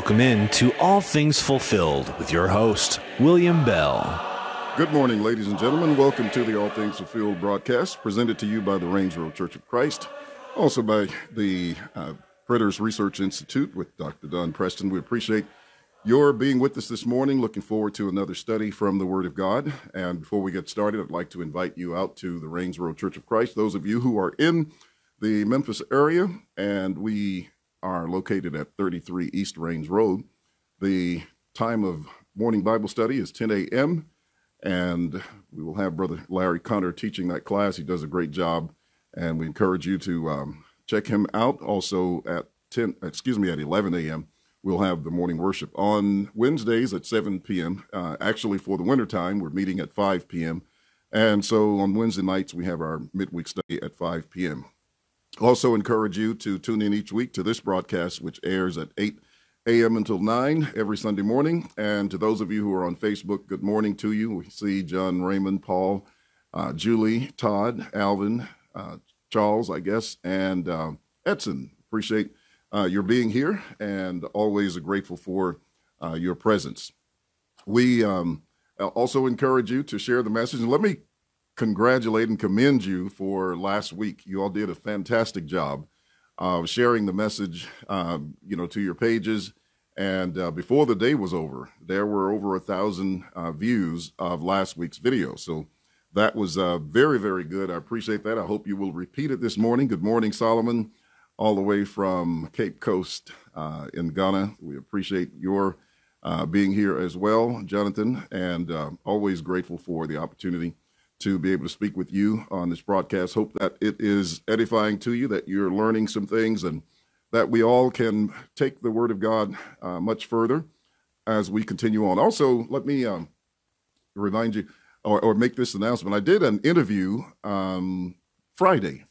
Welcome in to All Things Fulfilled with your host, William Bell. Good morning, ladies and gentlemen. Welcome to the All Things Fulfilled broadcast, presented to you by the Range Road Church of Christ, also by the Predators Research Institute with Dr. Don Preston. We appreciate your being with us this morning. Looking forward to another study from the Word of God. And before we get started, I'd like to invite you out to the Range Road Church of Christ. Those of you who are in the Memphis area, and we are located at 33 East Range Road. The time of morning Bible study is 10 a.m., and we will have Brother Larry Connor teaching that class. He does a great job, and we encourage you to check him out. Also at 11 a.m., we'll have the morning worship. On Wednesdays at 7 p.m., actually for the wintertime, we're meeting at 5 p.m., and so on Wednesday nights, we have our midweek study at 5 p.m. Also encourage you to tune in each week to this broadcast, which airs at 8 a.m. until 9 every Sunday morning. And to those of you who are on Facebook, good morning to you. We see John, Raymond, Paul, Julie, Todd, Alvin, Charles, I guess, and Edson. Appreciate your being here, and always grateful for your presence. We also encourage you to share the message. And let me congratulate and commend you for last week. You all did a fantastic job of sharing the message, to your pages. And before the day was over, there were over 1,000 views of last week's video. So that was very, very good. I appreciate that. I hope you will repeat it this morning. Good morning, Solomon, all the way from Cape Coast in Ghana. We appreciate your being here as well, Jonathan, and always grateful for the opportunity to be able to speak with you on this broadcast. Hope that it is edifying to you, that you're learning some things, and that we all can take the Word of God much further as we continue on. Also, let me remind you or make this announcement. I did an interview Friday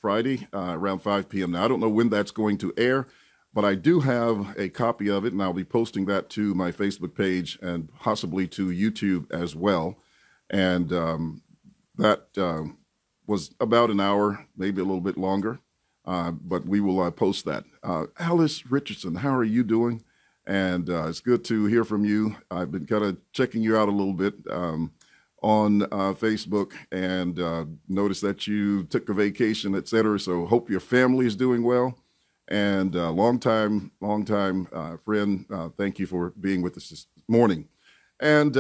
around 5 p.m. Now, I don't know when that's going to air, but I do have a copy of it, and I'll be posting that to my Facebook page and possibly to YouTube as well. And that was about an hour, maybe a little bit longer, but we will post that. Alice Richardson, how are you doing? And it's good to hear from you. I've been kind of checking you out a little bit on Facebook, and noticed that you took a vacation, et cetera. So hope your family is doing well. And long time friend, thank you for being with us this morning. And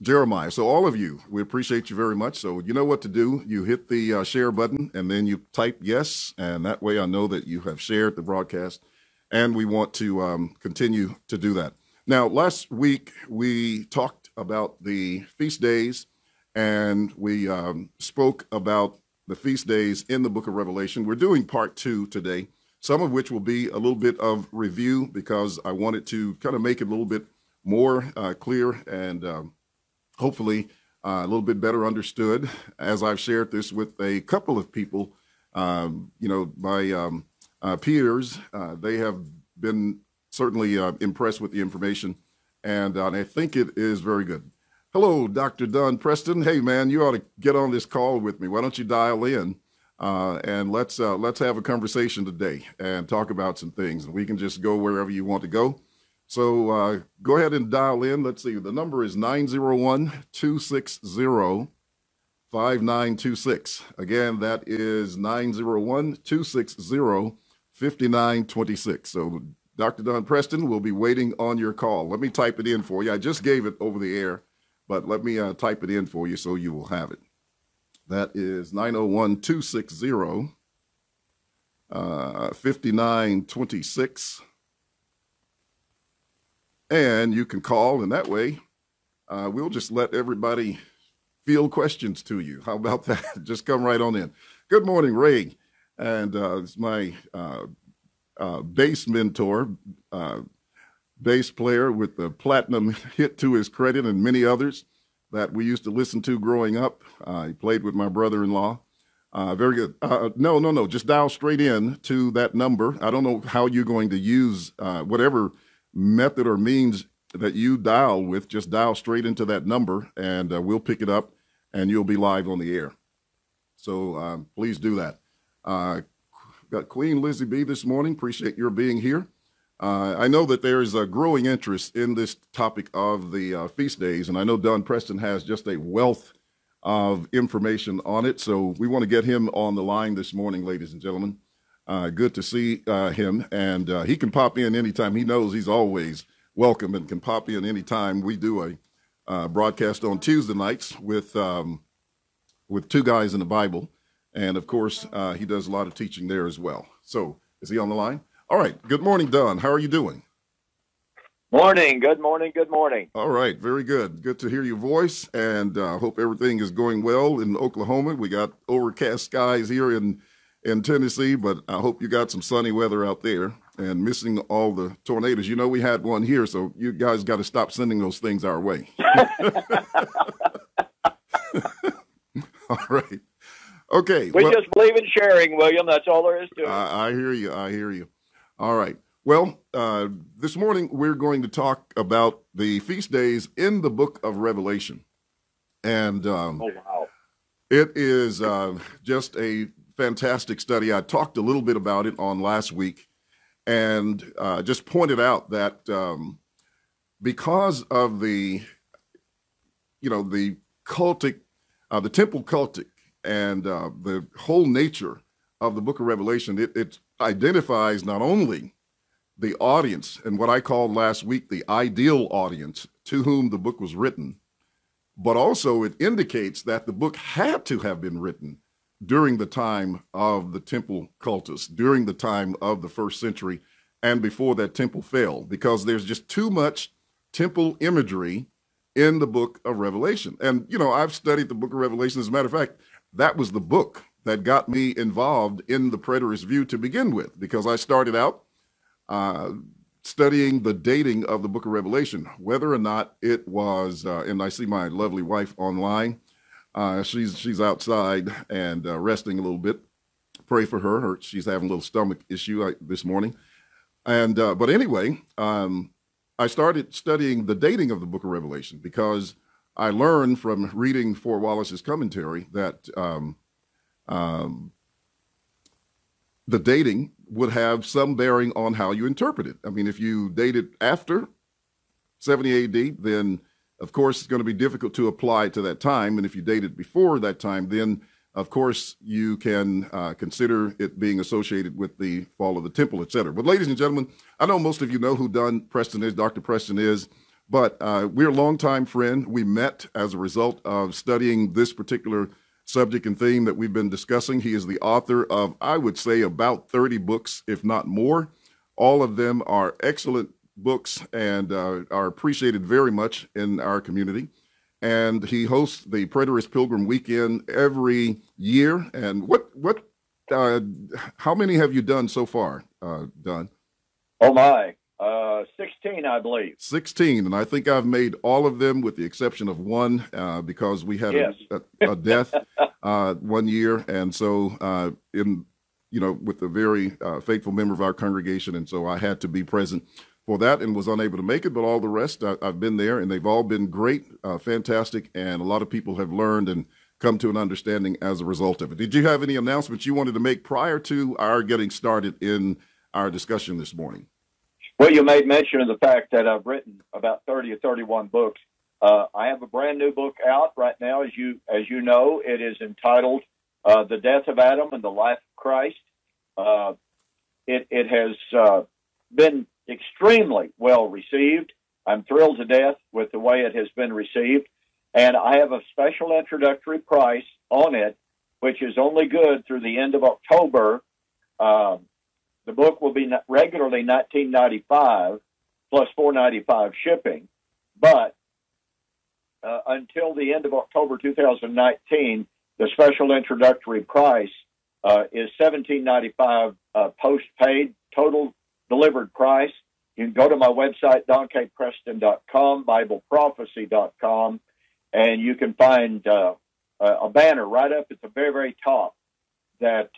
Jeremiah. So all of you, we appreciate you very much. So you know what to do. You hit the share button, and then you type yes. And that way I know that you have shared the broadcast, and we want to continue to do that. Now, last week we talked about the feast days, and we spoke about the feast days in the book of Revelation. We're doing part 2 today, some of which will be a little bit of review, because I wanted to kind of make it a little bit more clear and hopefully a little bit better understood, as I've shared this with a couple of people, my peers. They have been certainly impressed with the information, and I think it is very good. Hello, Dr. Don Preston. Hey, man, you ought to get on this call with me. Why don't you dial in, and let's have a conversation today and talk about some things, and we can just go wherever you want to go. So go ahead and dial in. Let's see. The number is 901-260-5926. Again, that is 901-260-5926. So Dr. Don Preston will be waiting on your call. Let me type it in for you. I just gave it over the air, but let me type it in for you so you will have it. That is 901-260-5926. And you can call, and that way we'll just let everybody field questions to you. How about that? Just come right on in. Good morning, Ray. And it's my bass mentor, bass player with the platinum hit to his credit, and many others that we used to listen to growing up. He played with my brother-in-law. Very good. No. Just dial straight in to that number. I don't know how you're going to use whatever method or means that you dial with. Just dial straight into that number, and we'll pick it up, and you'll be live on the air. So please do that. Got Queen Lizzie B this morning. Appreciate your being here. I know that there is a growing interest in this topic of the feast days, and I know Don Preston has just a wealth of information on it. So we want to get him on the line this morning, ladies and gentlemen. Good to see him, and he can pop in anytime. He knows he's always welcome and can pop in anytime. We do a broadcast on Tuesday nights with Two Guys in the Bible, and of course he does a lot of teaching there as well. So is he on the line? All right. Good morning, Don. How are you doing? Morning. Good morning. Good morning. All right. Very good. Good to hear your voice, and hope everything is going well in Oklahoma. We got overcast skies here in Tennessee, but I hope you got some sunny weather out there and missing all the tornadoes. You know, we had one here, so you guys got to stop sending those things our way. All right. Okay. We just believe in sharing, William. That's all there is to it. I hear you. I hear you. All right. Well, this morning we're going to talk about the feast days in the book of Revelation. And oh, wow. It is just a fantastic study. I talked a little bit about it on last week and just pointed out that because of the cultic, the temple cultic, and the whole nature of the book of Revelation, it identifies not only the audience and what I called last week the ideal audience to whom the book was written, but also it indicates that the book had to have been written during the time of the temple cultus, during the time of the first century and before that temple fell, because there's just too much temple imagery in the book of Revelation. And, you know, I've studied the book of Revelation. As a matter of fact, that was the book that got me involved in the preterist view to begin with, because I started out studying the dating of the book of Revelation, whether or not it was, and I see my lovely wife online. She's outside and resting a little bit. Pray for her. She's having a little stomach issue this morning. And but anyway, I started studying the dating of the book of Revelation because I learned from reading Fort Wallace's commentary that the dating would have some bearing on how you interpret it. I mean, if you date it after 70 AD, then of course it's going to be difficult to apply to that time. And if you date it before that time, then of course you can consider it being associated with the fall of the temple, et cetera. But ladies and gentlemen, I know most of you know who Don Preston is, Dr. Preston is, but we're a longtime friend. We met as a result of studying this particular subject and theme that we've been discussing. He is the author of, I would say, about 30 books, if not more. All of them are excellent books and are appreciated very much in our community. And he hosts the Preterist Pilgrim Weekend every year. And how many have you done so far, Don? Oh, my. 16, I believe. 16, and I think I've made all of them with the exception of one because we had a death 1 year, and so with a very faithful member of our congregation, and so I had to be present for that and was unable to make it. But all the rest, I've been there, and they've all been great, fantastic, and a lot of people have learned and come to an understanding as a result of it. Did you have any announcements you wanted to make prior to our getting started in our discussion this morning? Well, you made mention of the fact that I've written about 30 or 31 books. I have a brand new book out right now, as you know. It is entitled "The Death of Adam and the Life of Christ." It has been extremely well received. I'm thrilled to death with the way it has been received, and I have a special introductory price on it, which is only good through the end of October. The book will be regularly $19.95 plus $4.95 shipping, but until the end of October 2019, the special introductory price is $17.95 post-paid, total delivered price. You can go to my website, donkpreston.com, bibleprophecy.com, and you can find a banner right up at the very, very top that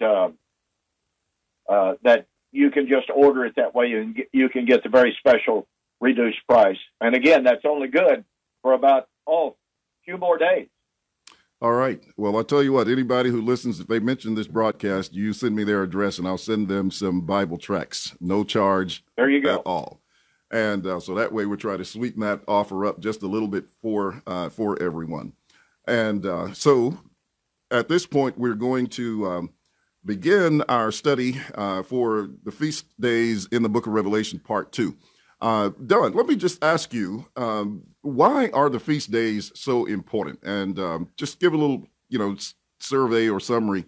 you can just order it that way. You can get the very special reduced price. And again, that's only good for about a few more days. All right. Well, I'll tell you what, anybody who listens, if they mention this broadcast, you send me their address and I'll send them some Bible tracts, no charge There you at go. all. And so that way we try to sweeten that offer up just a little bit for everyone. And so at this point, we're going to begin our study for the feast days in the book of Revelation, part 2. Don, let me just ask you, why are the feast days so important? And just give a little, survey or summary,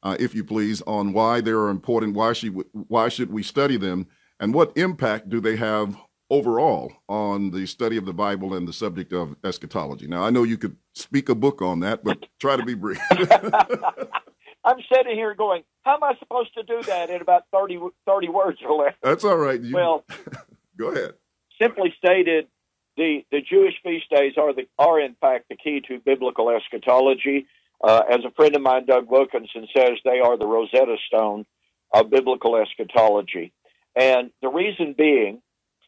if you please, on why they are important, why should we study them, and what impact do they have overall on the study of the Bible and the subject of eschatology? Now, I know you could speak a book on that, but try to be brief. I'm sitting here going, how am I supposed to do that in about 30 words or less? That's all right. Well, go ahead. Simply stated, the Jewish feast days are in fact the key to biblical eschatology. As a friend of mine, Doug Wilkinson, says, they are the Rosetta Stone of biblical eschatology. And the reason being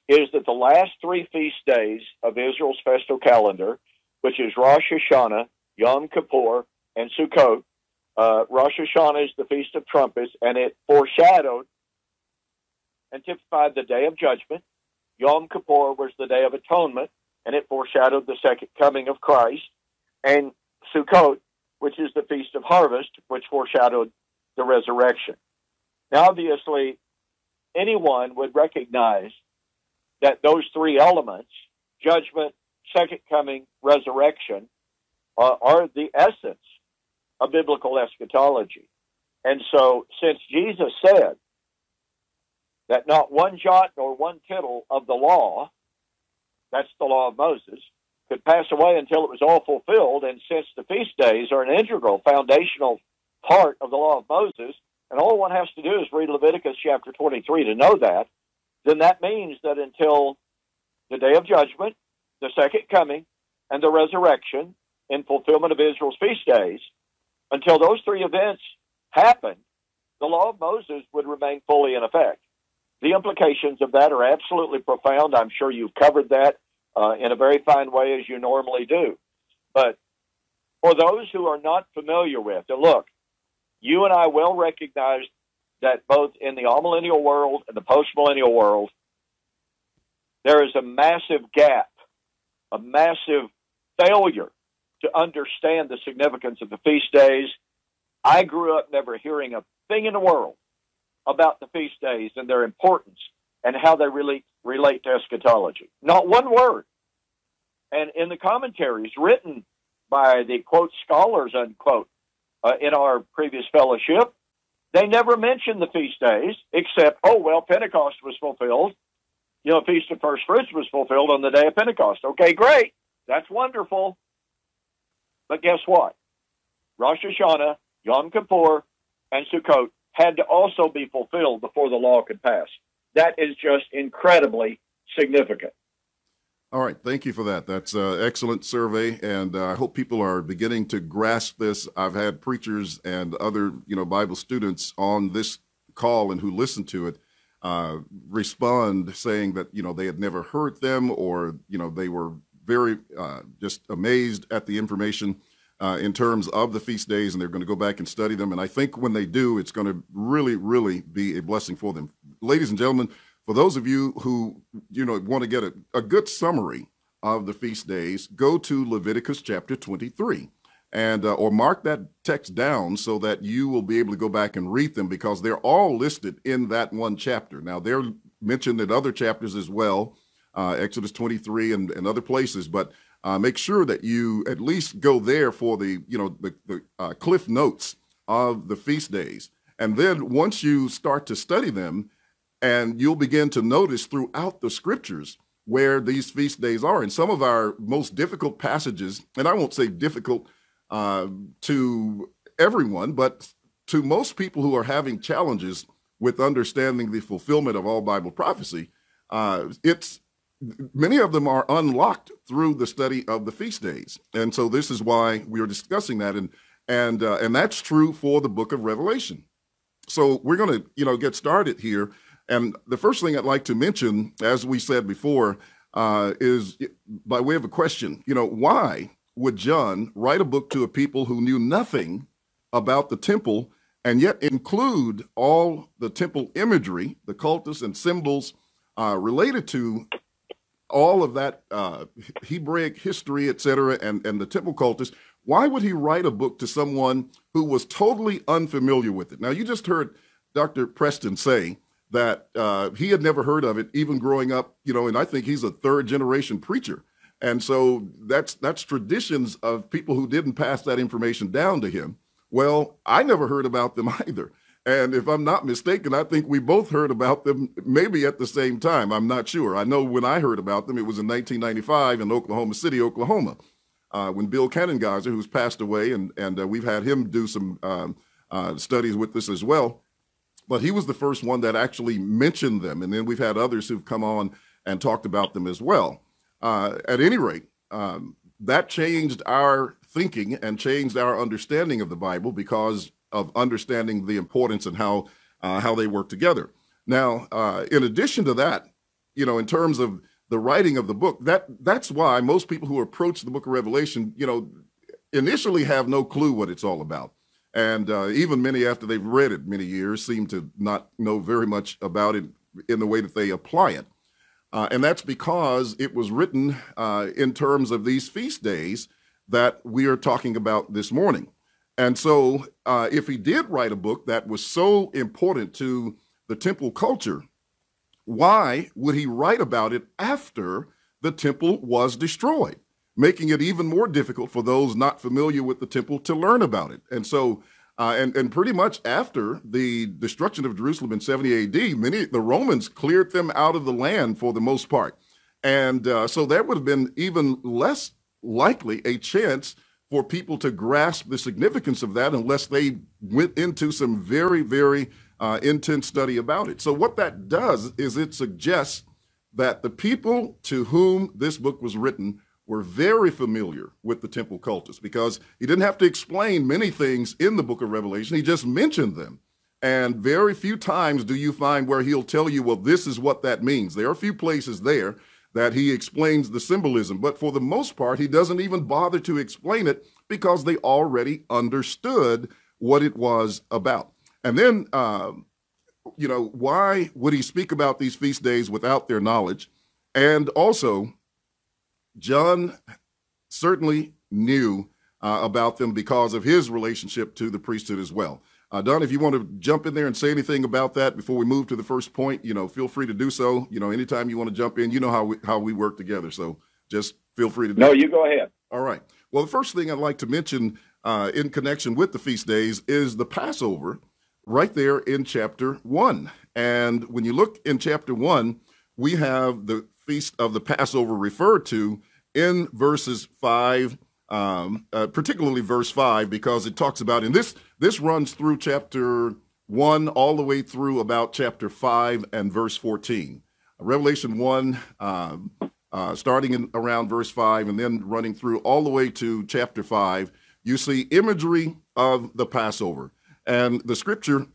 is that the last 3 feast days of Israel's festal calendar, which is Rosh Hashanah, Yom Kippur, and Sukkot. Rosh Hashanah is the Feast of Trumpets, and it foreshadowed and typified the Day of Judgment. Yom Kippur was the Day of Atonement, and it foreshadowed the second coming of Christ. And Sukkot, which is the Feast of Harvest, which foreshadowed the resurrection. Now, obviously, anyone would recognize that those 3 elements, judgment, second coming, resurrection, are the essence of biblical eschatology. And so, since Jesus said that not one jot nor one tittle of the law, that's the law of Moses, could pass away until it was all fulfilled, and since the feast days are an integral, foundational part of the law of Moses, and all one has to do is read Leviticus chapter 23 to know that, then that means that until the Day of Judgment, the second coming, and the resurrection in fulfillment of Israel's feast days, until those 3 events happen, the law of Moses would remain fully in effect. The implications of that are absolutely profound. I'm sure you've covered that in a very fine way, as you normally do. But for those who are not familiar with, and look, you and I well recognize that both in the amillennial world and the postmillennial world, there is a massive gap, a massive failure to understand the significance of the feast days. I grew up never hearing a thing in the world about the feast days and their importance and how they relate to eschatology. Not one word. And in the commentaries written by the, quote, scholars, unquote, in our previous fellowship, they never mentioned the feast days except, Pentecost was fulfilled. Feast of First Fruits was fulfilled on the day of Pentecost. Okay, great. That's wonderful. But guess what? Rosh Hashanah, Yom Kippur, and Sukkot had to also be fulfilled before the law could pass. That is just incredibly significant. All right. Thank you for that. That's an excellent survey, and I hope people are beginning to grasp this. I've had preachers and other, Bible students on this call and who listen to it respond saying that, they had never heard them, or, they were very just amazed at the information in terms of the feast days, and they're going to go back and study them. And I think when they do, it's going to really, really be a blessing for them. Ladies and gentlemen, for those of you who, want to get a good summary of the feast days, go to Leviticus chapter 23 and or mark that text down so that you will be able to go back and read them, because they're all listed in that one chapter. Now, they're mentioned in other chapters as well, Exodus 23 and other places, but make sure that you at least go there for the cliff notes of the feast days. And then once you start to study them, and you'll begin to notice throughout the scriptures where these feast days are. And some of our most difficult passages, and I won't say difficult to everyone, but to most people who are having challenges with understanding the fulfillment of all Bible prophecy, many of them are unlocked through the study of the feast days. And so this is why we are discussing that. And that's true for the book of Revelation. So we're going to, get started here. And the first thing I'd like to mention, as we said before, is by way of a question, why would John write a book to a people who knew nothing about the temple and yet include all the temple imagery, the cultus and symbols related to all of that Hebraic history, et cetera, and the temple cultus? Why would he write a book to someone who was totally unfamiliar with it? Now, you just heard Dr. Preston say that he had never heard of it, even growing up, and I think he's a third-generation preacher. And so that's traditions of people who didn't pass that information down to him. Well, I never heard about them either. And if I'm not mistaken, I think we both heard about them maybe at the same time. I'm not sure. I know when I heard about them, it was in 1995 in Oklahoma City, Oklahoma, when Bill Cannengeiser, who's passed away, and we've had him do some studies with this as well. But he was the first one that actually mentioned them. And then we've had others who've come on and talked about them as well. At any rate, that changed our thinking and changed our understanding of the Bible because of understanding the importance and how they work together. Now, in addition to that, in terms of the writing of the book, that's why most people who approach the book of Revelation, initially have no clue what it's all about. And even many after they've read it many years seem to not know very much about it in the way that they apply it. And that's because it was written in terms of these feast days that we are talking about this morning. And so if he did write a book that was so important to the temple culture, why would he write about it after the temple was destroyed, making it even more difficult for those not familiar with the temple to learn about it? And so, and pretty much after the destruction of Jerusalem in 70 AD, the Romans cleared them out of the land for the most part. And so there would have been even less likely a chance for people to grasp the significance of that unless they went into some very, very intense study about it. So what that does is it suggests that the people to whom this book was written were very familiar with the temple cultus, because he didn't have to explain many things in the book of Revelation. He just mentioned them. And very few times do you find where he'll tell you, well, this is what that means. There are a few places there that he explains the symbolism, but for the most part, he doesn't even bother to explain it because they already understood what it was about. And then, why would he speak about these feast days without their knowledge? And also, John certainly knew about them because of his relationship to the priesthood as well. Don, if you want to jump in there and say anything about that before we move to the first point, feel free to do so. Anytime you want to jump in, how we work together. So just feel free to do No, you go ahead. All right. Well, the first thing I'd like to mention in connection with the feast days is the Passover right there in chapter 1. And when you look in chapter 1, we have the feast of the Passover referred to in verses 5, particularly verse 5, because it talks about, and this runs through chapter 1 all the way through about chapter 5 and verse 14. Revelation 1, starting in around verse 5 and then running through all the way to chapter 5, you see imagery of the Passover. And the scripture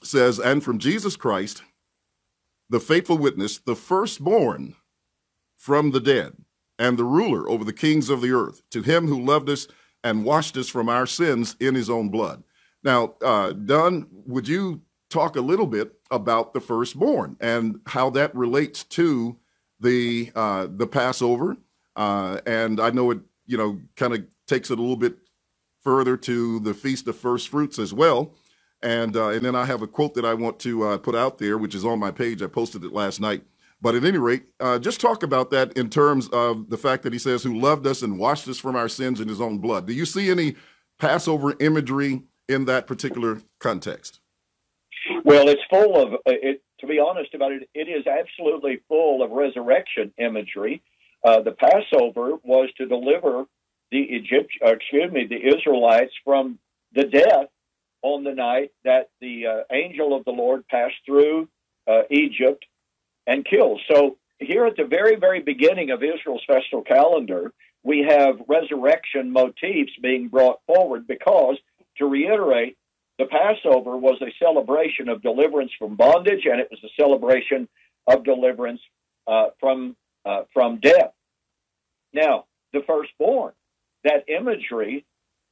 says, and from Jesus Christ, the faithful witness, the firstborn from the dead, and the ruler over the kings of the earth, to him who loved us and washed us from our sins in his own blood. Now, Don, would you talk a little bit about the firstborn and how that relates to the Passover? And I know it, kind of takes it a little bit further to the Feast of First Fruits as well. And then I have a quote that I want to put out there, which is on my page. I posted it last night. But at any rate, just talk about that in terms of the fact that he says, who loved us and washed us from our sins in his own blood. Do you see any Passover imagery in that particular context? Well, it's full of it. To be honest about it, it is absolutely full of resurrection imagery. The Passover was to deliver the Israelites from the death on the night that the angel of the Lord passed through Egypt and killed. So here at the very, very beginning of Israel's festal calendar, we have resurrection motifs being brought forward because, to reiterate, the Passover was a celebration of deliverance from bondage, and it was a celebration of deliverance from death. Now, the firstborn. that imagery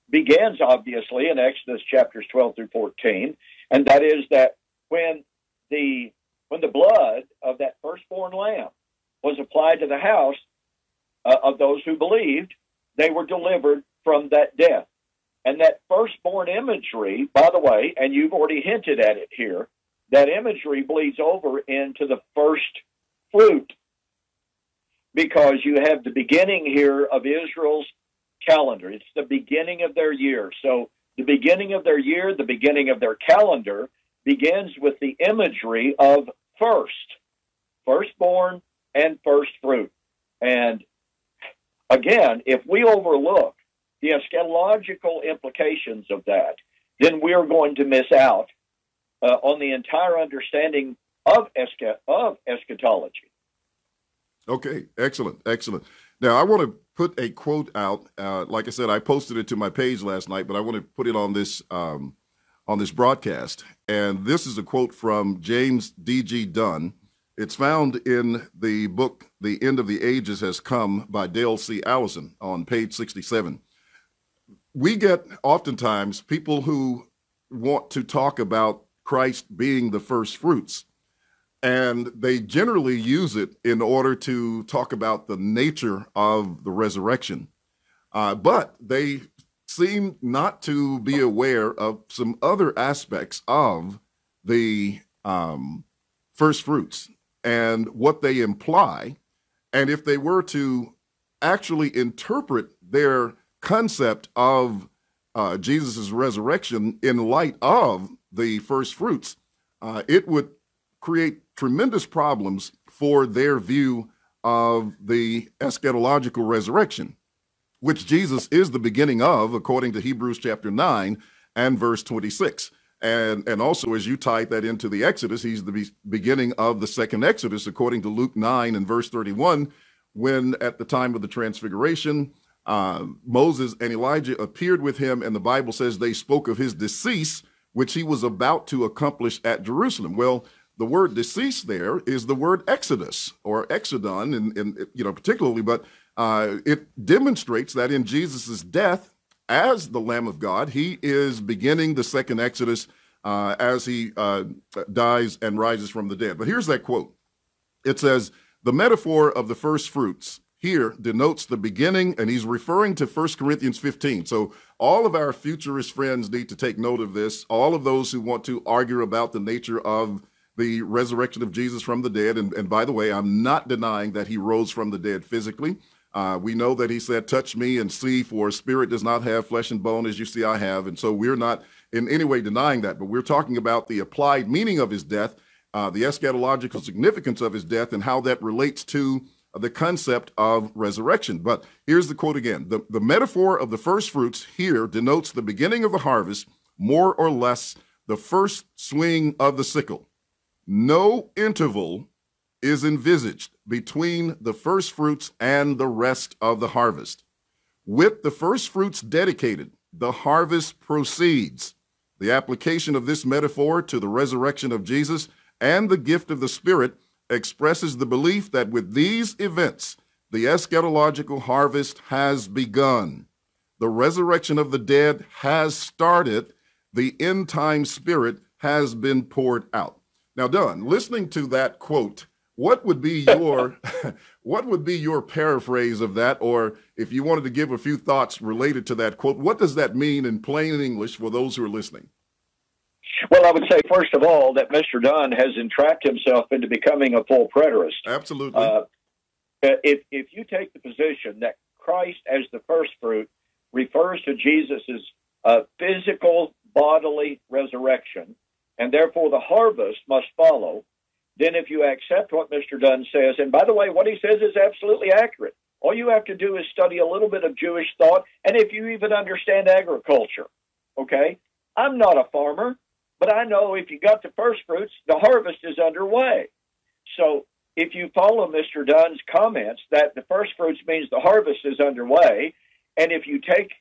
begins, obviously, in Exodus chapters 12 through 14, and that is that when the blood of that firstborn lamb was applied to the house of those who believed, they were delivered from that death. And that firstborn imagery, by the way, and you've already hinted at it here, that imagery bleeds over into the first fruit, because you have the beginning here of Israel's calendar. It's the beginning of their year. So the beginning of their year, the beginning of their calendar, begins with the imagery of firstborn and first fruit. And again, if we overlook the eschatological implications of that, then we're going to miss out on the entire understanding of eschatology. Okay, excellent. Now, I want to put a quote out. Like I said, I posted it to my page last night, but I want to put it on this broadcast. And this is a quote from James D.G. Dunn. It's found in the book, The End of the Ages Has Come by Dale C. Allison on page 67. We get oftentimes people who want to talk about Christ being the first fruits, and they generally use it in order to talk about the nature of the resurrection. But they seem not to be aware of some other aspects of the first fruits and what they imply. And if they were to actually interpret their concept of Jesus' resurrection in light of the first fruits, it would create tremendous problems for their view of the eschatological resurrection, which Jesus is the beginning of, according to Hebrews chapter 9 and verse 26. And also, as you tied that into the Exodus, he's the beginning of the second Exodus, according to Luke 9 and verse 31, when at the time of the transfiguration, Moses and Elijah appeared with him, and the Bible says they spoke of his decease, which he was about to accomplish at Jerusalem. Well, the word decease there is the word exodus or exodon, and particularly, but it demonstrates that in Jesus' death as the Lamb of God, he is beginning the second Exodus as he dies and rises from the dead. But here's that quote. It says, "The metaphor of the first fruits here denotes the beginning," and he's referring to 1 Corinthians 15. So all of our futurist friends need to take note of this. All of those who want to argue about the nature of the resurrection of Jesus from the dead. And by the way, I'm not denying that he rose from the dead physically. We know that he said, "Touch me and see, for spirit does not have flesh and bone as you see I have." And so we're not in any way denying that, but we're talking about the applied meaning of his death, the eschatological significance of his death, and how that relates to the concept of resurrection. But here's the quote again. The metaphor of the first fruits here denotes the beginning of the harvest, more or less the first swing of the sickle. No interval is envisaged between the first fruits and the rest of the harvest. With the first fruits dedicated, the harvest proceeds. The application of this metaphor to the resurrection of Jesus and the gift of the Spirit expresses the belief that with these events, the eschatological harvest has begun. The resurrection of the dead has started. The end-time Spirit has been poured out. Now, Don, listening to that quote, what would be your paraphrase of that? Or if you wanted to give a few thoughts related to that quote, what does that mean in plain English for those who are listening? Well, I would say, first of all, that Mr. Dunn has entrapped himself into becoming a full preterist. Absolutely. If you take the position that Christ as the first fruit refers to Jesus' physical bodily resurrection, and therefore the harvest must follow, then if you accept what Mr. Dunn says, and by the way, what he says is absolutely accurate. All you have to do is study a little bit of Jewish thought, and if you even understand agriculture, okay? I'm not a farmer, but I know if you got the first fruits, the harvest is underway. So if you follow Mr. Dunn's comments that the first fruits means the harvest is underway, and if you take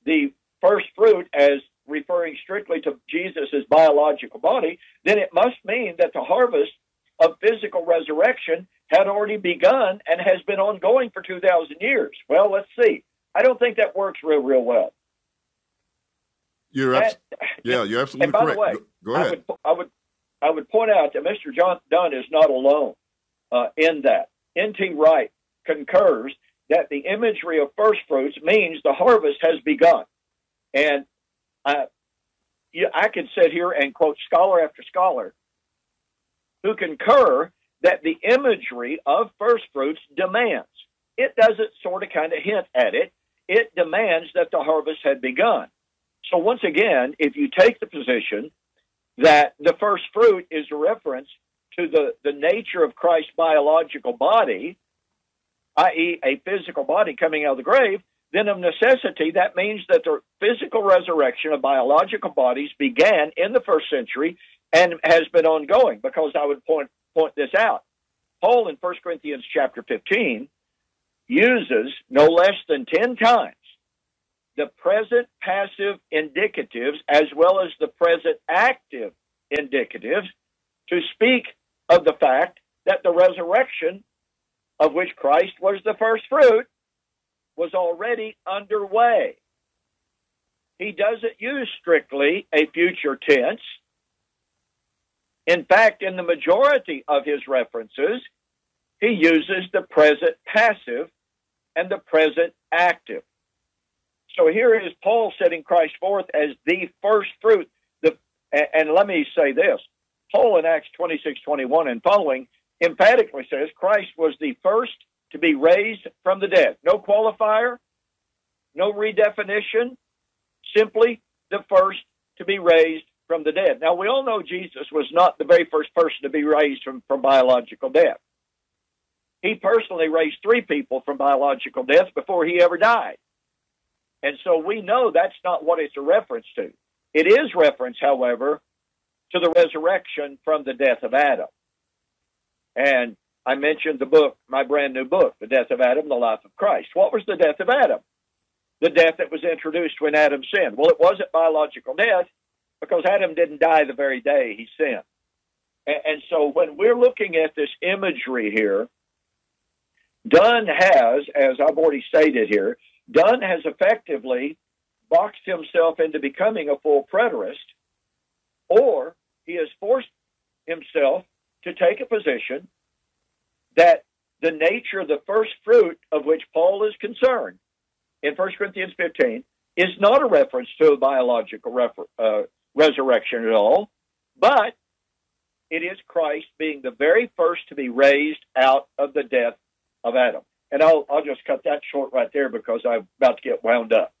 the first fruit as referring strictly to Jesus' biological body, then it must mean that the harvest of physical resurrection had already begun and has been ongoing for 2,000 years. Well, let's see. I don't think that works real well. You're absolutely and by correct. the way, Go ahead. I would point out that Mr. John Dunn is not alone in that. N.T. Wright concurs that the imagery of first fruits means the harvest has begun. And I could sit here and quote scholar after scholar who concur that the imagery of first fruits demands. It doesn't sort of kind of hint at it. It demands that the harvest had begun. So once again, if you take the position that the first fruit is a reference to the nature of Christ's biological body, i.e. a physical body coming out of the grave, then of necessity, that means that the physical resurrection of biological bodies began in the first century and has been ongoing, because I would point this out. Paul in 1 Corinthians chapter 15 uses no less than 10 times the present passive indicatives as well as the present active indicatives to speak of the fact that the resurrection of which Christ was the first fruit was already underway. He doesn't use strictly a future tense. In fact, in the majority of his references, he uses the present passive and the present active. So here is Paul setting Christ forth as the first fruit. And let me say this. Paul in Acts 26:21 and following emphatically says Christ was the first to be raised from the dead. No qualifier, no redefinition, simply the first to be raised from the dead. Now, we all know Jesus was not the very first person to be raised from biological death. He personally raised 3 people from biological death before he ever died. And so we know that's not what it's a reference to. It is reference, however, to the resurrection from the death of Adam. And I mentioned the book, my brand new book, The Death of Adam, The Life of Christ. What was the death of Adam? The death that was introduced when Adam sinned. Well, it wasn't biological death because Adam didn't die the very day he sinned. And so when we're looking at this imagery here, Dunn has, as I've already stated here, Dunn has effectively boxed himself into becoming a full preterist, or he has forced himself to take a position that the nature of the first fruit of which Paul is concerned in 1 Corinthians 15 is not a reference to a biological resurrection at all, but it is Christ being the very first to be raised out of the death of Adam. And I'll just cut that short right there because I'm about to get wound up.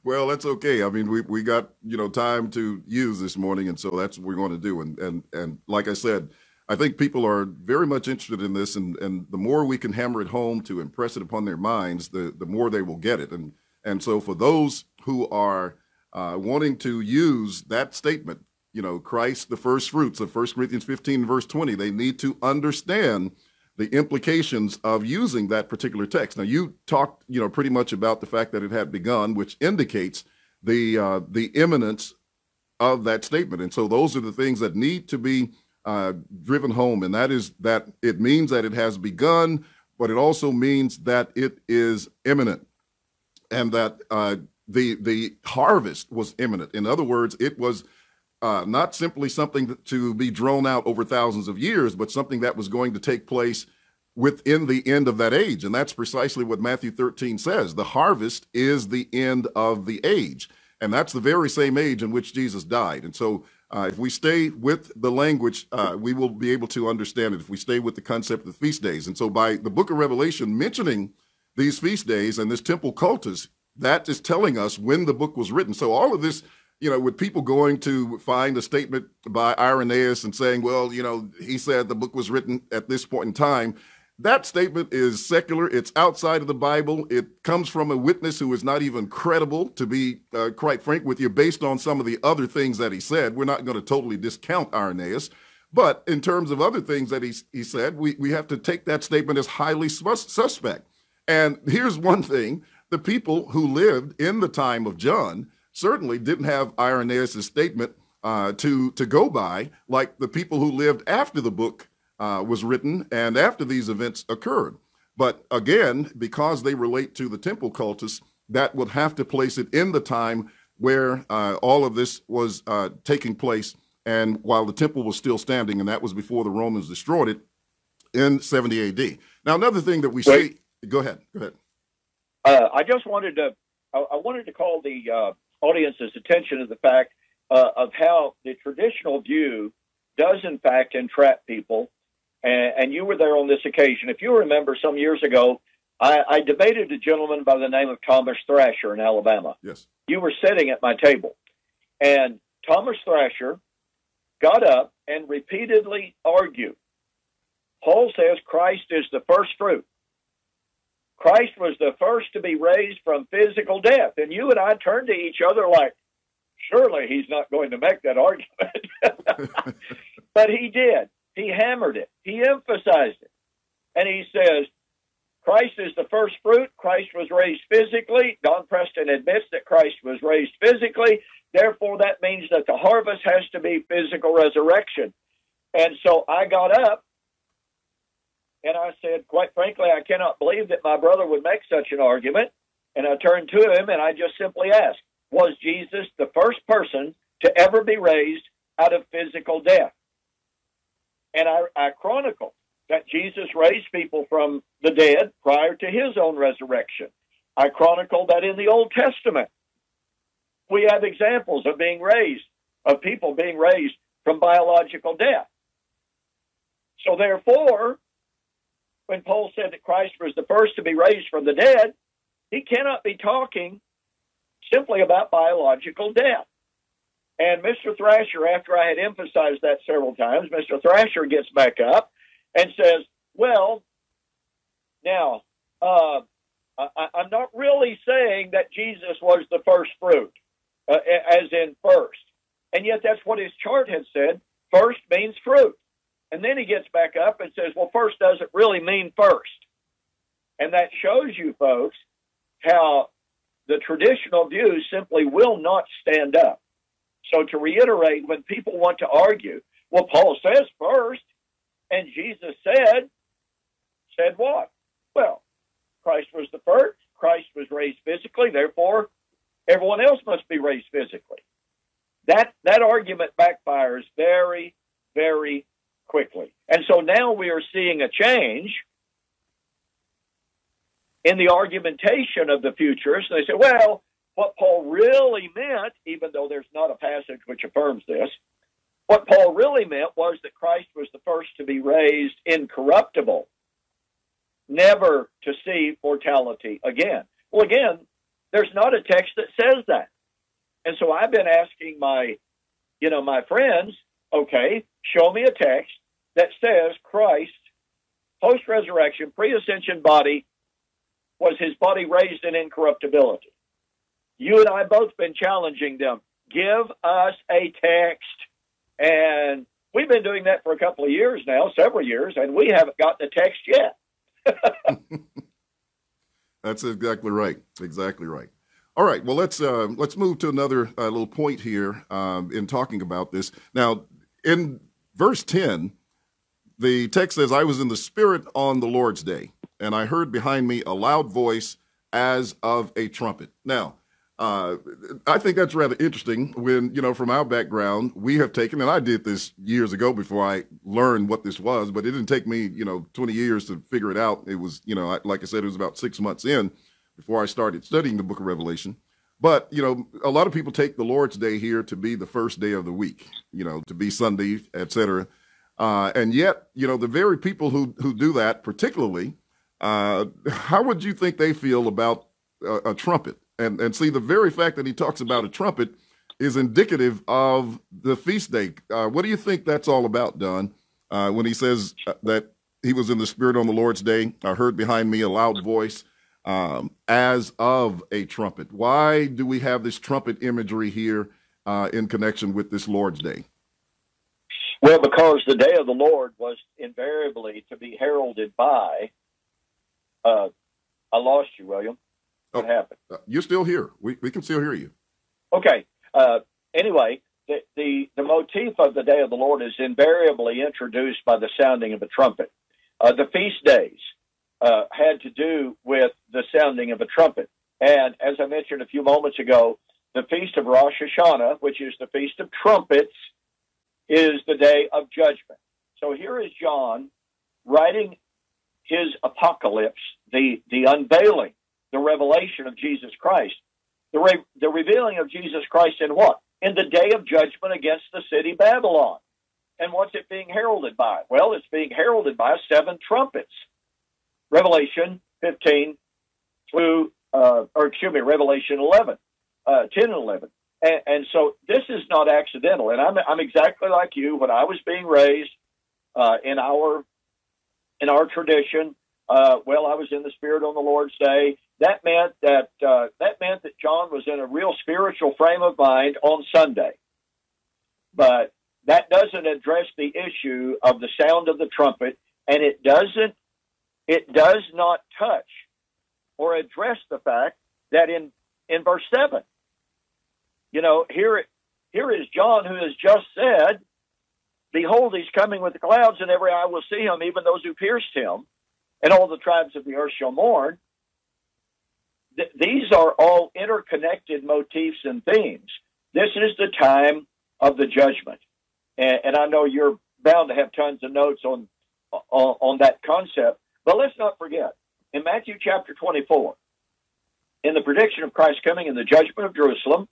Well, that's okay. I mean, we got, time to use this morning, and so that's what we're going to do. And like I said, I think people are very much interested in this, and the more we can hammer it home to impress it upon their minds, the more they will get it. And so for those who are wanting to use that statement, Christ, the first fruits of 1 Corinthians 15, verse 20, they need to understand the implications of using that particular text. Now, you talked, pretty much about the fact that it had begun, which indicates the imminence of that statement. And so those are the things that need to be driven home. And that is that it means that it has begun, but it also means that it is imminent, and that the harvest was imminent. In other words, it was not simply something to be drawn out over thousands of years, but something that was going to take place within the end of that age. And that's precisely what Matthew 13 says. The harvest is the end of the age. And that's the very same age in which Jesus died. And so if we stay with the language, we will be able to understand it if we stay with the concept of the feast days. And so by the book of Revelation mentioning these feast days and this temple cultus, that is telling us when the book was written. So all of this, with people going to find a statement by Irenaeus and saying, well, he said the book was written at this point in time, that statement is secular. It's outside of the Bible. It comes from a witness who is not even credible, to be quite frank with you, based on some of the other things that he said. We're not going to totally discount Irenaeus, but in terms of other things that he said, we have to take that statement as highly suspect. And here's one thing. The people who lived in the time of John certainly didn't have Irenaeus' statement to go by, like the people who lived after the book was written and after these events occurred. But again, because they relate to the temple cultists, that would have to place it in the time where all of this was taking place, and while the temple was still standing, and that was before the Romans destroyed it in 70 AD. Now, another thing that we see. Go ahead. I just wanted to. I wanted to call the audience's attention to the fact of how the traditional view does, in fact, entrap people. And you were there on this occasion. If you remember, some years ago, I debated a gentleman by the name of Thomas Thrasher in Alabama. Yes. You were sitting at my table. And Thomas Thrasher got up and repeatedly argued. Paul says Christ is the first fruit. Christ was the first to be raised from physical death. And you and I turned to each other like, surely he's not going to make that argument. But he did. He hammered it. He emphasized it. And he says, Christ is the first fruit. Christ was raised physically. Don Preston admits that Christ was raised physically. Therefore, that means that the harvest has to be physical resurrection. And so I got up and I said, quite frankly, I cannot believe that my brother would make such an argument. And I turned to him and I just simply asked, was Jesus the first person to ever be raised out of physical death? And I chronicled that Jesus raised people from the dead prior to his own resurrection. I chronicled that in the Old Testament, we have examples of people being raised from biological death. So therefore, when Paul said that Christ was the first to be raised from the dead, he cannot be talking simply about biological death. And Mr. Thrasher, after I had emphasized that several times, Mr. Thrasher gets back up and says, well, now, I'm not really saying that Jesus was the first fruit, as in first. And yet that's what his chart had said. First means fruit. And then he gets back up and says, well, first doesn't really mean first. And that shows you, folks, how the traditional view simply will not stand up. So to reiterate, when people want to argue, well, Paul says first, and Jesus said what? Well, Christ was the first, Christ was raised physically, therefore everyone else must be raised physically. That argument backfires very, very quickly. And so now we are seeing a change in the argumentation of the futurists. They say, well, what Paul really meant, even though there's not a passage which affirms this, what Paul really meant was that Christ was the first to be raised incorruptible, never to see mortality again. Well, again, there's not a text that says that. And so I've been asking my friends, okay, show me a text that says Christ, post-resurrection, pre-ascension body, was his body raised in incorruptibility. You and I both been challenging them. Give us a text. And we've been doing that for a couple of years now, several years, and we haven't gotten a text yet. That's exactly right. Exactly right. All right. Well, let's move to another little point here in talking about this. Now, in verse 10, the text says, I was in the Spirit on the Lord's day, and I heard behind me a loud voice as of a trumpet. Now, I think that's rather interesting when, from our background, we have taken, and I did this years ago before I learned what this was, but it didn't take me, 20 years to figure it out. It was, like I said, it was about 6 months in before I started studying the book of Revelation. But, a lot of people take the Lord's Day here to be the first day of the week, to be Sunday, et cetera. And yet, the very people who do that particularly, how would you think they feel about a trumpet? And see, the very fact that he talks about a trumpet is indicative of the feast day. What do you think that's all about, Don, when he says that he was in the Spirit on the Lord's day? I heard behind me a loud voice as of a trumpet. Why do we have this trumpet imagery here in connection with this Lord's Day? Well, because the day of the Lord was invariably to be heralded by, I lost you, William. What happened? You're still here. We can still hear you. Okay. Anyway, the motif of the day of the Lord is invariably introduced by the sounding of a trumpet. The feast days had to do with the sounding of a trumpet. And as I mentioned a few moments ago, the Feast of Rosh Hashanah, which is the Feast of Trumpets, is the day of judgment. So here is John writing his apocalypse, the unveiling, the revelation of Jesus Christ. The revealing of Jesus Christ in what? In the day of judgment against the city Babylon. And what's it being heralded by? Well, it's being heralded by 7 trumpets. Revelation 15 through, Revelation 11, 10 and 11. And so this is not accidental. And I'm exactly like you. When I was being raised in our tradition, I was in the Spirit on the Lord's Day. That meant that John was in a real spiritual frame of mind on Sunday. But that doesn't address the issue of the sound of the trumpet, and it does not touch or address the fact that in verse 7, here is John, who has just said, "Behold, he's coming with the clouds, and every eye will see him, even those who pierced him, and all the tribes of the earth shall mourn." These are all interconnected motifs and themes. This is the time of the judgment. And I know you're bound to have tons of notes on that concept, but let's not forget, in Matthew chapter 24, in the prediction of Christ coming in the judgment of Jerusalem,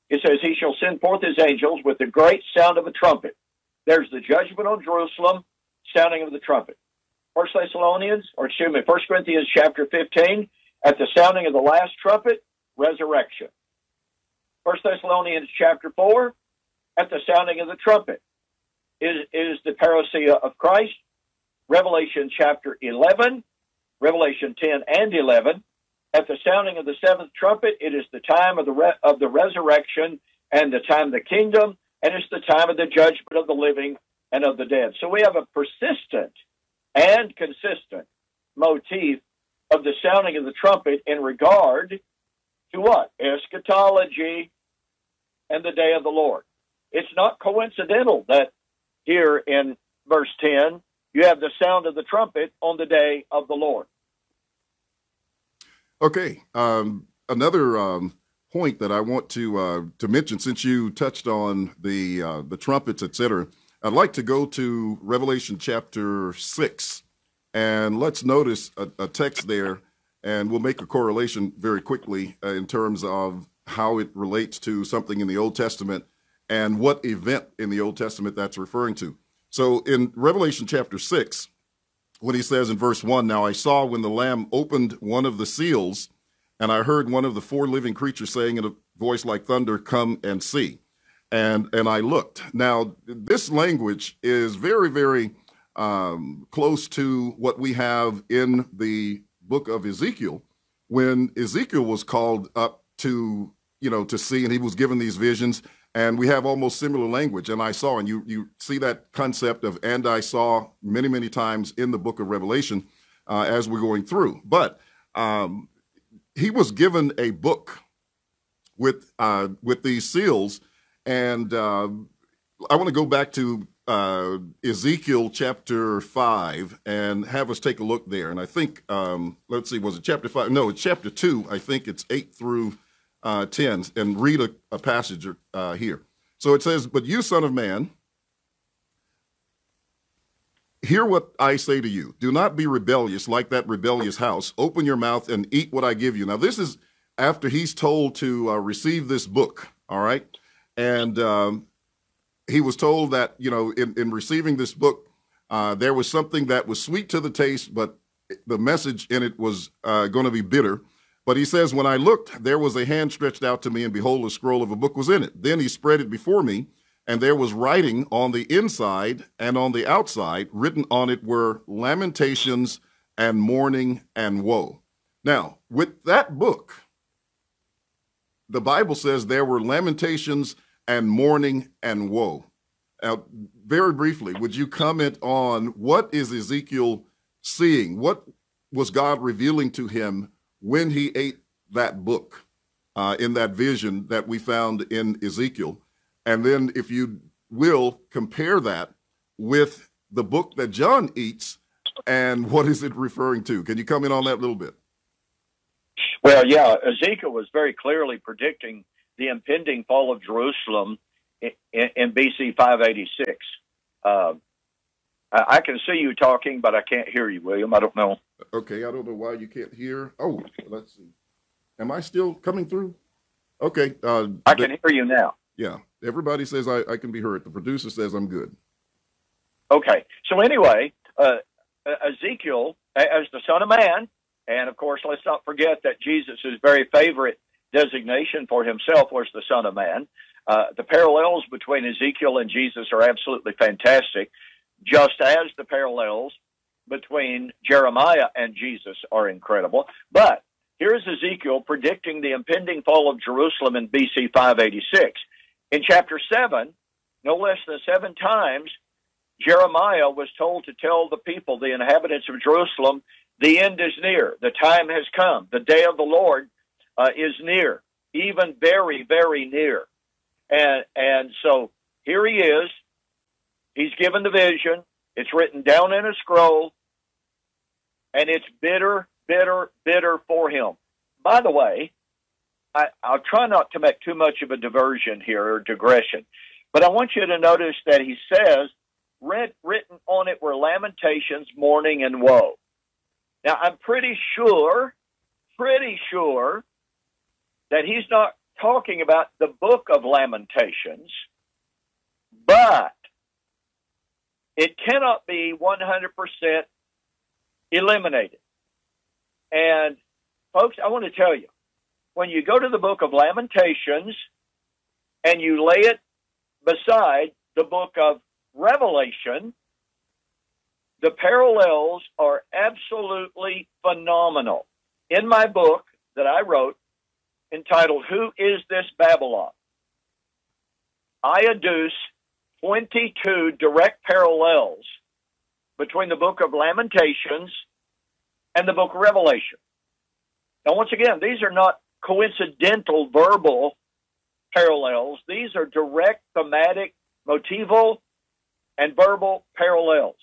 it says, "He shall send forth his angels with the great sound of a trumpet." There's the judgment on Jerusalem, sounding of the trumpet. 1 Corinthians chapter 15, at the sounding of the last trumpet, resurrection. 1 Thessalonians chapter 4, at the sounding of the trumpet, is the parousia of Christ. Revelation chapter 11, Revelation 10 and 11, at the sounding of the 7th trumpet, it is the time of the resurrection and the time of the kingdom, and it's the time of the judgment of the living and of the dead. So we have a persistent and consistent motif of the sounding of the trumpet in regard to what? Eschatology and the day of the Lord. It's not coincidental that here in verse 10, you have the sound of the trumpet on the day of the Lord. Okay. Another point that I want to mention, since you touched on the trumpets, etc., I'd like to go to Revelation chapter 6, and let's notice a text there, and we'll make a correlation very quickly in terms of how it relates to something in the Old Testament and what event in the Old Testament that's referring to. So in Revelation chapter 6, when he says in verse 1, "Now I saw when the Lamb opened one of the seals, and I heard one of the 4 living creatures saying in a voice like thunder, 'Come and see.' And I looked." Now, this language is very, very close to what we have in the book of Ezekiel, when Ezekiel was called up to see, and he was given these visions. And we have almost similar language. "And I saw," and you see that concept of "and I saw" many, many times in the book of Revelation as we're going through. But he was given a book with these seals. And I want to go back to Ezekiel chapter 5 and have us take a look there. And I think, let's see, was it chapter 5? No, it's chapter 2. I think it's 8 through 10, and read a passage here. So it says, "But you, son of man, hear what I say to you. Do not be rebellious like that rebellious house. Open your mouth and eat what I give you." Now, this is after he's told to receive this book, all right? And he was told that, in receiving this book, there was something that was sweet to the taste, but the message in it was going to be bitter. But he says, "When I looked, there was a hand stretched out to me, and behold, a scroll of a book was in it. Then he spread it before me, and there was writing on the inside and on the outside. Written on it were lamentations and mourning and woe." Now, with that book, the Bible says there were lamentations and mourning and woe. Now, very briefly, would you comment on what is Ezekiel seeing? What was God revealing to him when he ate that book in that vision that we found in Ezekiel? And then, if you will, compare that with the book that John eats and what is it referring to? Can you come in on that a little bit? Well, yeah, Ezekiel was very clearly predicting the impending fall of Jerusalem in BC 586. I can see you talking, but I can't hear you, William. I don't know. Okay, I don't know why you can't hear. Oh, let's see. Am I still coming through? Okay. I can hear you now. Yeah, everybody says I can be heard. The producer says I'm good. Okay, so anyway, Ezekiel, as the Son of Man, and of course, let's not forget that Jesus' very favorite designation for himself was the Son of Man. The parallels between Ezekiel and Jesus are absolutely fantastic, just as the parallels between Jeremiah and Jesus are incredible. But here's Ezekiel predicting the impending fall of Jerusalem in BC 586. In chapter 7, no less than 7 times, Jeremiah was told to tell the people, the inhabitants of Jerusalem, the end is near, the time has come, the day of the Lord is near, even very, very near. And so here he is. He's given the vision. It's written down in a scroll, and it's bitter, bitter, bitter for him. By the way, I'll try not to make too much of a diversion here or digression, but I want you to notice that he says, written on it were lamentations, mourning, and woe. Now, I'm pretty sure that he's not talking about the book of Lamentations, but it cannot be 100% eliminated. And, folks, I want to tell you, when you go to the book of Lamentations and you lay it beside the book of Revelation, the parallels are absolutely phenomenal. In my book that I wrote, entitled, Who is This Babylon?, I adduce 22 direct parallels between the book of Lamentations and the book of Revelation. Now, once again, these are not coincidental verbal parallels. These are direct thematic, motival, and verbal parallels.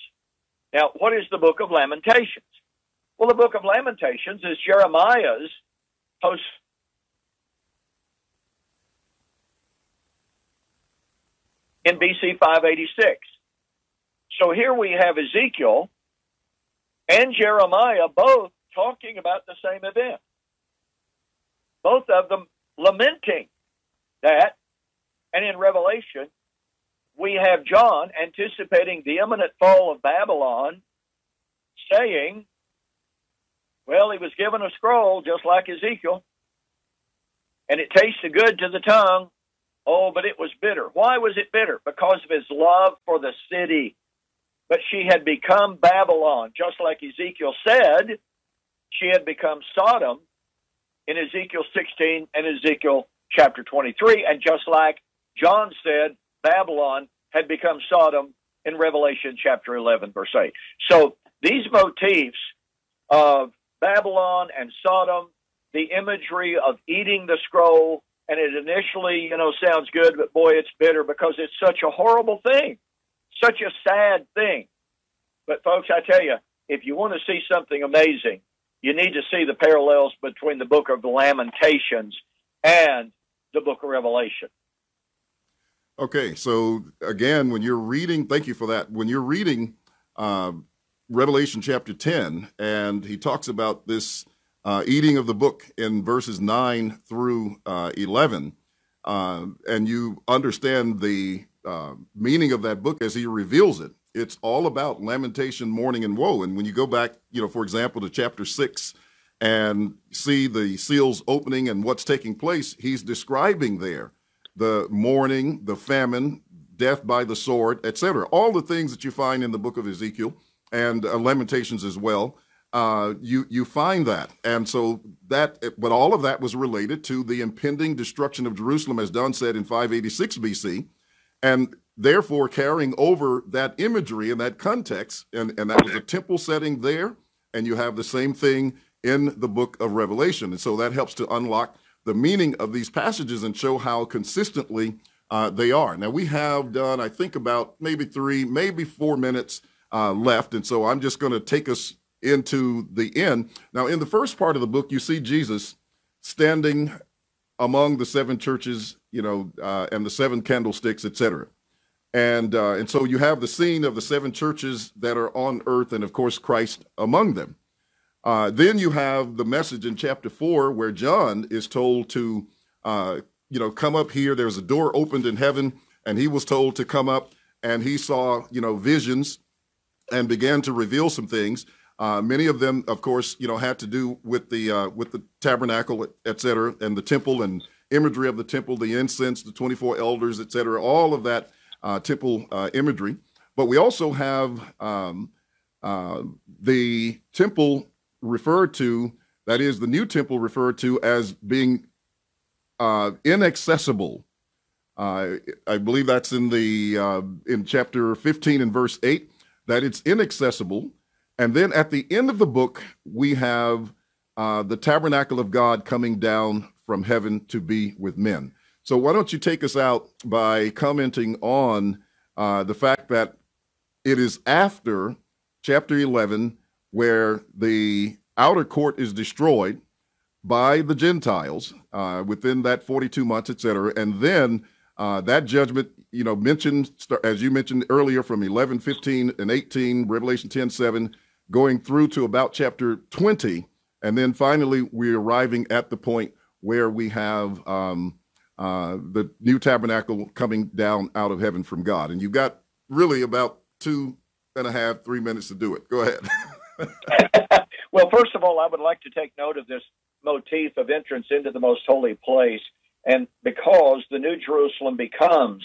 Now, what is the book of Lamentations? Well, the book of Lamentations is Jeremiah's post in BC 586. So here we have Ezekiel and Jeremiah both talking about the same event. Both of them lamenting that. And in Revelation, we have John anticipating the imminent fall of Babylon, saying, well, he was given a scroll just like Ezekiel, and it tasted good to the tongue. Oh, but it was bitter. Why was it bitter? Because of his love for the city. But she had become Babylon, just like Ezekiel said. She had become Sodom in Ezekiel 16 and Ezekiel chapter 23. And just like John said, Babylon had become Sodom in Revelation chapter 11, verse 8. So these motifs of Babylon and Sodom, the imagery of eating the scroll, and it initially, sounds good, but boy, it's bitter because it's such a horrible thing, such a sad thing. But folks, I tell you, if you want to see something amazing, you need to see the parallels between the book of Lamentations and the book of Revelation. Okay, so again, when you're reading, thank you for that. When you're reading Revelation chapter 10, and he talks about this eating of the book in verses 9 through 11, and you understand the meaning of that book as he reveals it. It's all about lamentation, mourning, and woe. And when you go back, for example, to chapter 6 and see the seals opening and what's taking place, he's describing there the mourning, the famine, death by the sword, etc. All the things that you find in the book of Ezekiel and Lamentations as well. You find that. And so but all of that was related to the impending destruction of Jerusalem, as Don said, in 586 BC, and therefore carrying over that imagery and that context, and that was a temple setting there, and you have the same thing in the book of Revelation. And so that helps to unlock the meaning of these passages and show how consistently they are. Now, we have done, I think, about maybe 3, maybe 4 minutes left. And so I'm just going to take us into the end. Now, in the first part of the book, you see Jesus standing among the seven churches, and the seven candlesticks, etc. And so you have the scene of the seven churches that are on earth, and of course Christ among them. Then you have the message in chapter 4 where John is told to, come up here. There's a door opened in heaven, and he was told to come up, and he saw, visions and began to reveal some things. Many of them, of course, had to do with the tabernacle, et cetera, and the temple and imagery of the temple, the incense, the 24 elders, et cetera, all of that temple imagery. But we also have the temple referred to, that is the new temple referred to as being inaccessible. I believe that's in chapter 15 and verse 8, that it's inaccessible. And then at the end of the book, we have the tabernacle of God coming down from heaven to be with men. So why don't you take us out by commenting on the fact that it is after chapter 11 where the outer court is destroyed by the Gentiles within that 42 months, et cetera. And then that judgment, mentioned, as you mentioned earlier, from 11, 15, and 18, Revelation 10, 7, going through to about chapter 20. And then finally, we're arriving at the point where we have the new tabernacle coming down out of heaven from God. And you've got really about 2.5, 3 minutes to do it. Go ahead. Well, first of all, I would like to take note of this motif of entrance into the most holy place. And because the New Jerusalem becomes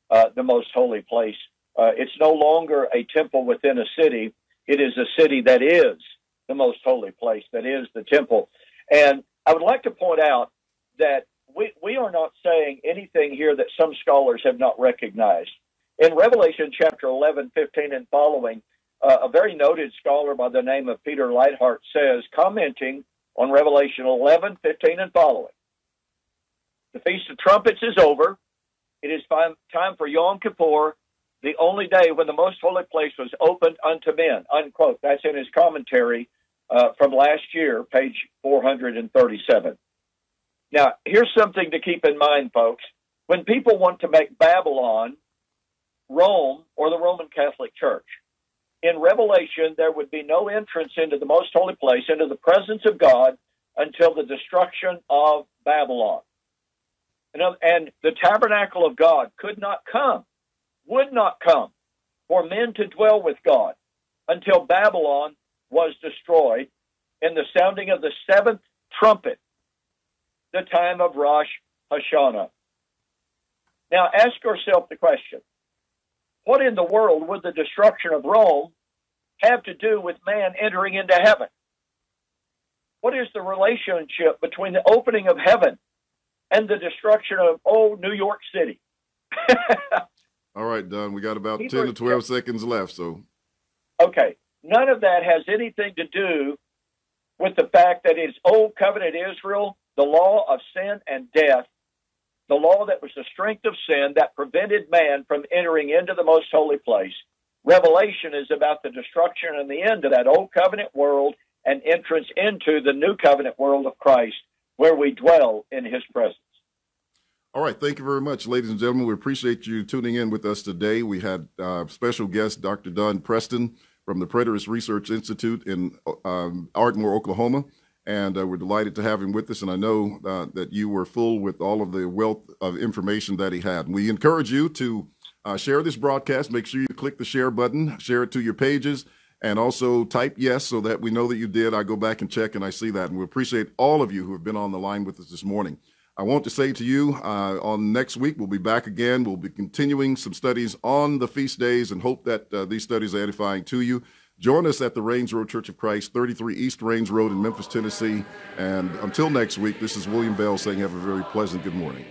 the most holy place, it's no longer a temple within a city. It is a city that is the most holy place, that is the temple. And I would like to point out that we are not saying anything here that some scholars have not recognized. In Revelation chapter 11, 15, and following, a very noted scholar by the name of Peter Leithart says, commenting on Revelation 11, 15, and following, the Feast of Trumpets is over. It is time for Yom Kippur, the only day when the most holy place was opened unto men, unquote. That's in his commentary from last year, page 437. Now, here's something to keep in mind, folks. When people want to make Babylon, Rome, or the Roman Catholic Church, in Revelation, there would be no entrance into the most holy place, into the presence of God, until the destruction of Babylon. And the tabernacle of God could not come, would not come, for men to dwell with God until Babylon was destroyed in the sounding of the seventh trumpet, the time of Rosh Hashanah. Now, ask yourself the question, what in the world would the destruction of Rome have to do with man entering into heaven? What is the relationship between the opening of heaven and the destruction of old New York City? All right, Don, we got about 10 to 12 seconds left. So, okay, none of that has anything to do with the fact that it's old covenant Israel, the law of sin and death, the law that was the strength of sin that prevented man from entering into the most holy place. Revelation is about the destruction and the end of that old covenant world and entrance into the new covenant world of Christ, where we dwell in his presence. All right. Thank you very much, ladies and gentlemen. We appreciate you tuning in with us today. We had special guest, Dr. Don Preston from the Preterist Research Institute in Ardmore, Oklahoma. And we're delighted to have him with us. And I know that you were full with all of the wealth of information that he had. And we encourage you to share this broadcast. Make sure you click the share button, share it to your pages, and also type yes so that we know that you did. I go back and check and I see that. And we appreciate all of you who have been on the line with us this morning. I want to say to you on next week, we'll be back again. We'll be continuing some studies on the feast days and hope that these studies are edifying to you. Join us at the Range Road Church of Christ, 33 East Range Road in Memphis, Tennessee. And until next week, this is William Bell saying have a very pleasant good morning.